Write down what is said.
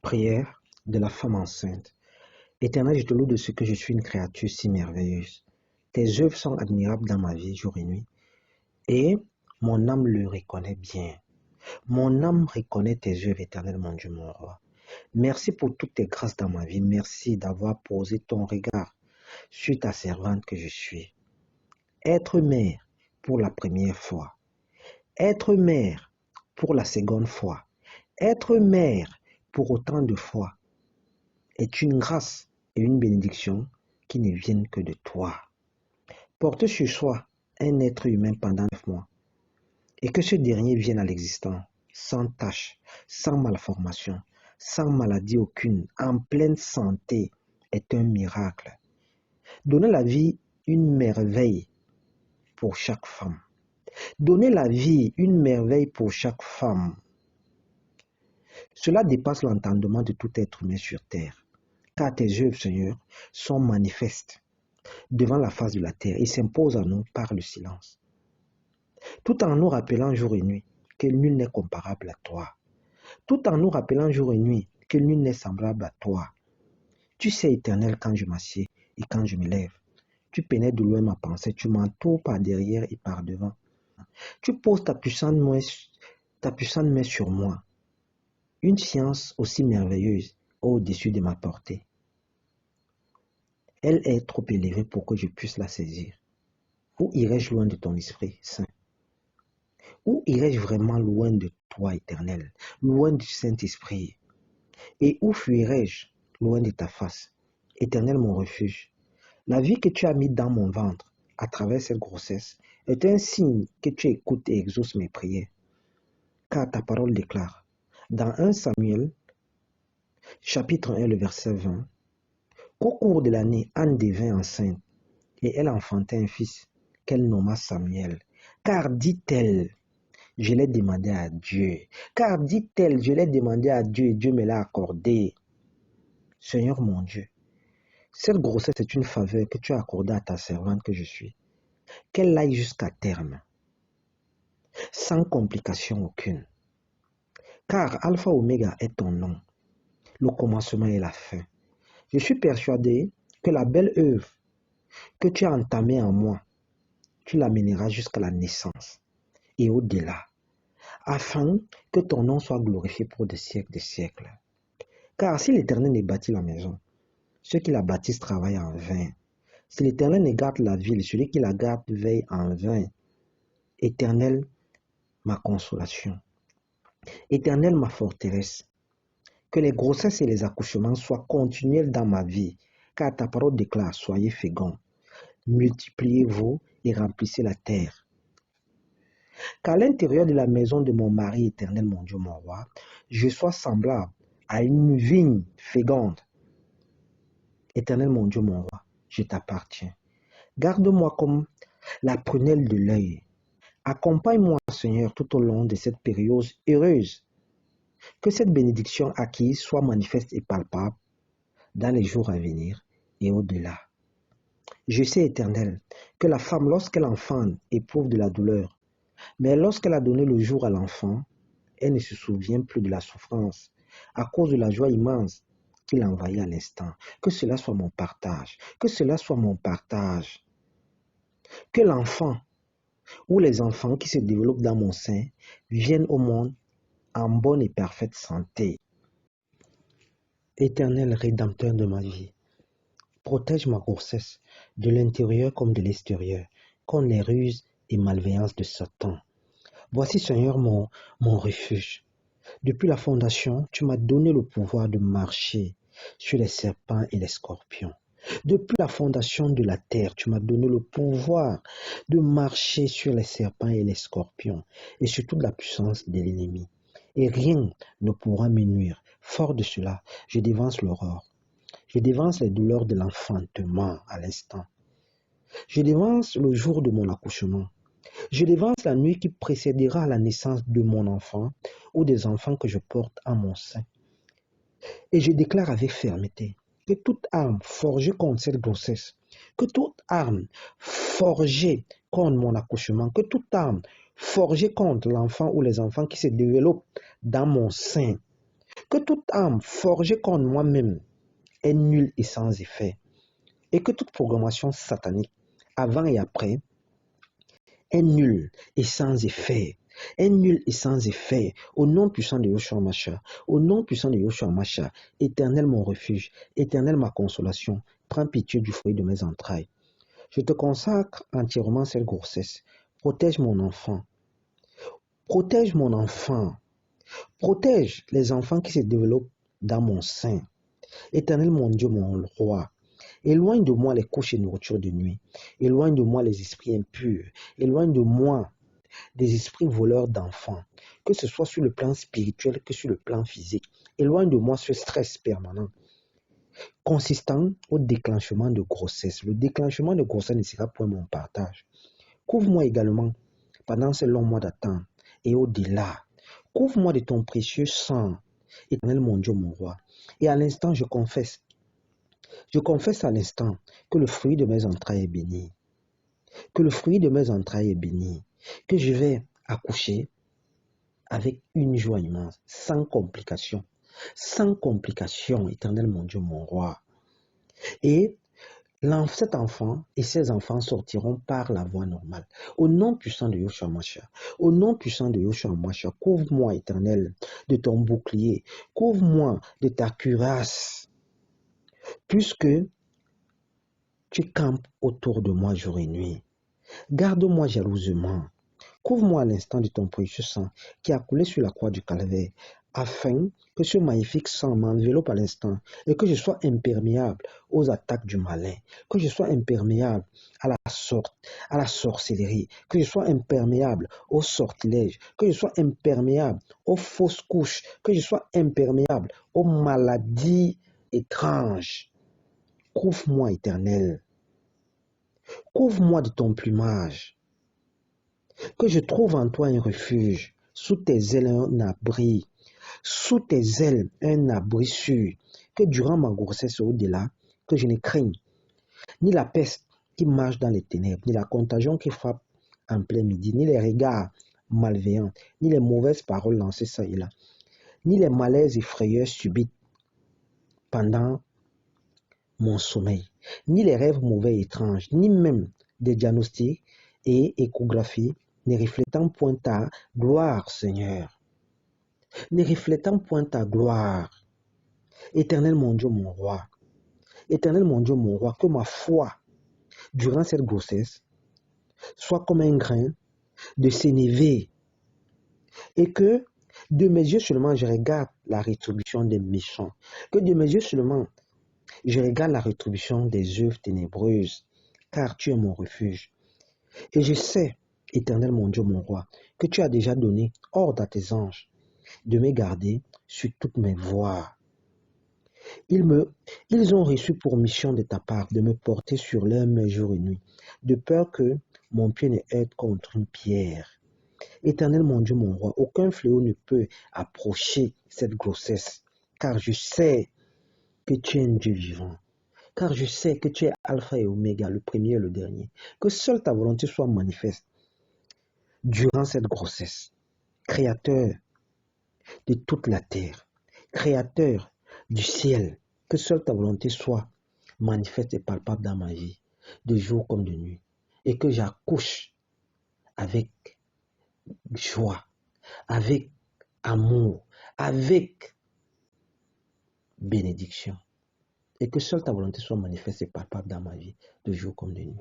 Prière de la femme enceinte. Éternel, je te loue de ce que je suis une créature si merveilleuse. Tes œuvres sont admirables dans ma vie, jour et nuit. Et mon âme le reconnaît bien. Mon âme reconnaît tes œuvres, éternel, mon Dieu, mon roi. Merci pour toutes tes grâces dans ma vie. Merci d'avoir posé ton regard sur ta servante que je suis. Être mère pour la première fois. Être mère pour la seconde fois. Être mère pour autant de fois est une grâce et une bénédiction qui ne viennent que de toi. Porte sur soi un être humain pendant 9 mois et que ce dernier vienne à l'existence sans tache, sans malformation, sans maladie aucune, en pleine santé est un miracle. Donner la vie une merveille pour chaque femme. Donner la vie une merveille pour chaque femme. Cela dépasse l'entendement de tout être humain sur terre. Car tes œuvres, Seigneur, sont manifestes devant la face de la terre et s'imposent à nous par le silence. Tout en nous rappelant jour et nuit que nul n'est comparable à toi. Tout en nous rappelant jour et nuit que nul n'est semblable à toi. Tu sais, Éternel, quand je m'assieds et quand je me lève. Tu pénètres de loin ma pensée, tu m'entoures par derrière et par devant. Tu poses ta puissante main sur moi. Une science aussi merveilleuse au-dessus de ma portée. Elle est trop élevée pour que je puisse la saisir. Où irai-je loin de ton Esprit Saint? Où irai-je vraiment loin de toi, Éternel, loin du Saint-Esprit? Et où fuirai-je loin de ta face? Éternel, mon refuge, la vie que tu as mise dans mon ventre à travers cette grossesse est un signe que tu écoutes et exauces mes prières. Car ta parole déclare, dans 1 Samuel, chapitre 1, le verset 20, qu'au cours de l'année, Anne devint enceinte et elle enfantait un fils qu'elle nomma Samuel. Car dit-elle, je l'ai demandé à Dieu. Car dit-elle, je l'ai demandé à Dieu et Dieu me l'a accordé. Seigneur mon Dieu, cette grossesse est une faveur que tu as accordée à ta servante que je suis. Qu'elle aille jusqu'à terme, sans complication aucune. Car Alpha Oméga est ton nom, le commencement et la fin. Je suis persuadé que la belle œuvre que tu as entamée en moi, tu l'amèneras jusqu'à la naissance et au-delà, afin que ton nom soit glorifié pour des siècles des siècles. Car si l'Éternel ne bâtit la maison, ceux qui la bâtissent travaillent en vain. Si l'Éternel ne garde la ville, celui qui la garde veille en vain. Éternel, ma consolation. Éternel, ma forteresse. Que les grossesses et les accouchements soient continuels dans ma vie, car ta parole déclare, soyez féconds, multipliez-vous et remplissez la terre. Qu'à l'intérieur de la maison de mon mari, Éternel, mon Dieu, mon roi, je sois semblable à une vigne féconde. Éternel, mon Dieu, mon roi, je t'appartiens. Garde-moi comme la prunelle de l'œil. Accompagne-moi, Seigneur, tout au long de cette période heureuse. Que cette bénédiction acquise soit manifeste et palpable dans les jours à venir et au-delà. Je sais, Éternel, que la femme, lorsqu'elle enfante, éprouve de la douleur. Mais lorsqu'elle a donné le jour à l'enfant, elle ne se souvient plus de la souffrance à cause de la joie immense qu'il envahit à l'instant. Que cela soit mon partage. Que cela soit mon partage. Que l'enfant ou les enfants qui se développent dans mon sein viennent au monde en bonne et parfaite santé. Éternel Rédempteur de ma vie, protège ma grossesse de l'intérieur comme de l'extérieur, contre les ruses et malveillances de Satan. Voici, Seigneur, mon refuge. Depuis la fondation, tu m'as donné le pouvoir de marcher sur les serpents et les scorpions. Depuis la fondation de la terre, tu m'as donné le pouvoir de marcher sur les serpents et les scorpions et sur toute la puissance de l'ennemi. Et rien ne pourra me nuire. Fort de cela, je dévance l'aurore. Je dévance les douleurs de l'enfantement à l'instant. Je dévance le jour de mon accouchement. Je dévance la nuit qui précédera la naissance de mon enfant ou des enfants que je porte en mon sein. Et je déclare avec fermeté que toute arme forgée contre cette grossesse, que toute arme forgée contre mon accouchement, que toute arme forgée contre l'enfant ou les enfants qui se développent dans mon sein, que toute âme forgée contre moi-même est nulle et sans effet, et que toute programmation satanique, avant et après, est nulle et sans effet. Est nulle et sans effet. Au nom puissant de Yoshua Mashiach, au nom puissant de Yoshua Mashiach, Éternel mon refuge, Éternel ma consolation, prends pitié du fruit de mes entrailles. Je te consacre entièrement cette grossesse. Protège mon enfant. Protège mon enfant. Protège les enfants qui se développent dans mon sein. Éternel mon Dieu, mon roi, éloigne de moi les couches et nourritures de nuit. Éloigne de moi les esprits impurs. Éloigne de moi des esprits voleurs d'enfants, que ce soit sur le plan spirituel que sur le plan physique. Éloigne de moi ce stress permanent consistant au déclenchement de grossesse. Le déclenchement de grossesse ne sera point mon partage. Couvre-moi également pendant ces longs mois d'attente et au-delà. Couvre-moi de ton précieux sang, Éternel mon Dieu, mon roi. Et à l'instant, je confesse à l'instant que le fruit de mes entrailles est béni. Que le fruit de mes entrailles est béni. Que je vais accoucher avec une joie immense, sans complication. Sans complication, Éternel mon Dieu, mon roi. Et cet enfant et ses enfants sortiront par la voie normale. Au nom puissant de Yoshua Mashiach, au nom puissant de Yoshua Mashiach, couvre-moi, Éternel, de ton bouclier. Couvre-moi de ta cuirasse, puisque tu campes autour de moi jour et nuit. Garde-moi jalousement. Couvre-moi à l'instant de ton précieux sang qui a coulé sur la croix du calvaire, afin que ce magnifique sang m'enveloppe à l'instant et que je sois imperméable aux attaques du malin, que je sois imperméable à la sorcellerie, que je sois imperméable aux sortilèges, que je sois imperméable aux fausses couches, que je sois imperméable aux maladies étranges. Couvre-moi, Éternel. Couvre-moi de ton plumage. Que je trouve en toi un refuge, sous tes ailes un abri, sous tes ailes un abri sûr, que durant ma grossesse au-delà, que je ne craigne ni la peste qui marche dans les ténèbres, ni la contagion qui frappe en plein midi, ni les regards malveillants, ni les mauvaises paroles lancées ça et là, ni les malaises et frayeurs subites pendant mon sommeil, ni les rêves mauvais et étranges, ni même des diagnostics et échographies ne reflétant point ta gloire, Seigneur. Ne reflétant point ta gloire. Éternel mon Dieu, mon roi. Éternel mon Dieu, mon roi, que ma foi, durant cette grossesse, soit comme un grain de sénévé et que de mes yeux seulement je regarde la rétribution des méchants. Que de mes yeux seulement je regarde la rétribution des œuvres ténébreuses, car tu es mon refuge. Et je sais, Éternel mon Dieu, mon roi, que tu as déjà donné ordre à tes anges de me garder sur toutes mes voies. Ils ont reçu pour mission de ta part de me porter sur leurs mains jour et nuit, de peur que mon pied ne heurte contre une pierre. Éternel mon Dieu, mon roi, aucun fléau ne peut approcher cette grossesse, car je sais que tu es un Dieu vivant. Car je sais que tu es Alpha et Oméga, le premier et le dernier. Que seule ta volonté soit manifeste durant cette grossesse. Créateur de toute la terre, créateur du ciel, que seule ta volonté soit manifeste et palpable dans ma vie, de jour comme de nuit. Et que j'accouche avec joie, avec amour, avec bénédiction. Et que seule ta volonté soit manifeste et palpable dans ma vie, de jour comme de nuit.